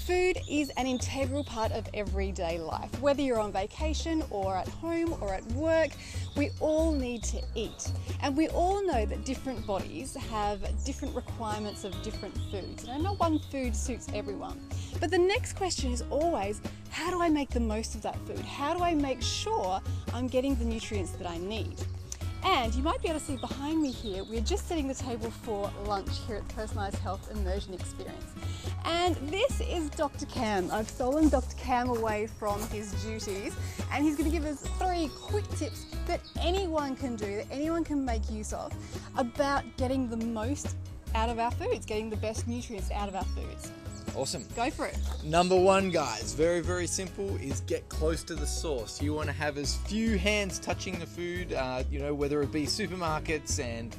Food is an integral part of everyday life. Whether you're on vacation or at home or at work, we all need to eat. And we all know that different bodies have different requirements of different foods. And not one food suits everyone. But the next question is always, how do I make the most of that food? How do I make sure I'm getting the nutrients that I need? And you might be able to see behind me here, we're just setting the table for lunch here at the Personalized Health Immersion Experience. And this is Dr. Cam. I've stolen Dr. Cam away from his duties, and he's going to give us 3 quick tips that anyone can do, that anyone can make use of, about getting the most out of our foods, getting the best nutrients out of our foods. Awesome. Go for it. Number 1, guys, very, very simple, is get close to the source. You want to have as few hands touching the food, whether it be supermarkets and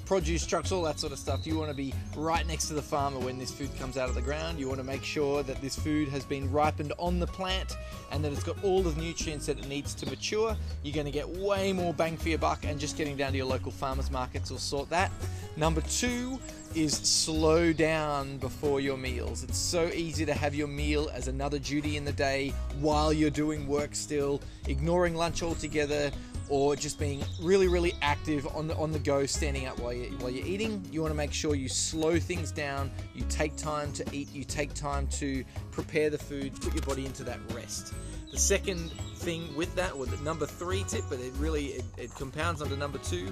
produce trucks, all that sort of stuff. You want to be right next to the farmer when this food comes out of the ground. You want to make sure that this food has been ripened on the plant and that it's got all the nutrients that it needs to mature. You're going to get way more bang for your buck, and just getting down to your local farmers markets will sort that. Number 2 is slow down before your meals. It's so easy to have your meal as another duty in the day while you're doing work still, ignoring lunch altogether, or just being really, really active on the go, standing up while you're eating. You want to make sure you slow things down, you take time to eat, you take time to prepare the food, put your body into that rest. The second thing with that, or the number 3 tip, but it compounds onto number 2,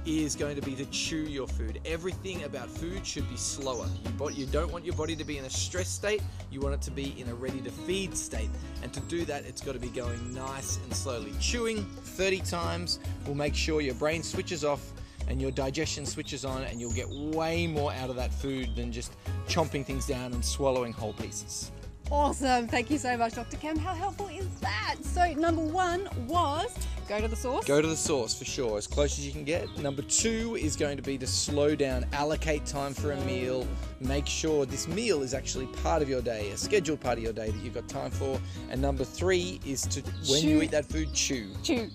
is going to be to chew your food. Everything about food should be slower. You don't want your body to be in a stress state, you want it to be in a ready to feed state. And to do that, it's got to be going nice and slowly. Chewing 30 times will make sure your brain switches off and your digestion switches on, and you'll get way more out of that food than just chomping things down and swallowing whole pieces. Awesome. Thank you so much, Dr. Cam. How helpful is that? So number 1 was go to the source. Go to the source for sure, as close as you can get. Number 2 is going to be to slow down, allocate time for a meal. Make sure this meal is actually part of your day, a scheduled part of your day that you've got time for. And number 3 is to, when you eat that food, chew. Chew.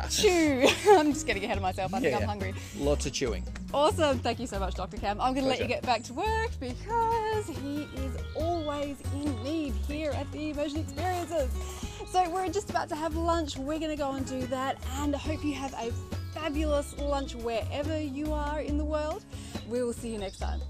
Chew. I'm just getting ahead of myself. I think I'm hungry. Lots of chewing. Awesome. Thank you so much, Dr. Cam. I'm going to let you get back to work because he is always in need here at the Immersion Experiences. So we're just about to have lunch. We're going to go and do that, and I hope you have a fabulous lunch wherever you are in the world. We will see you next time.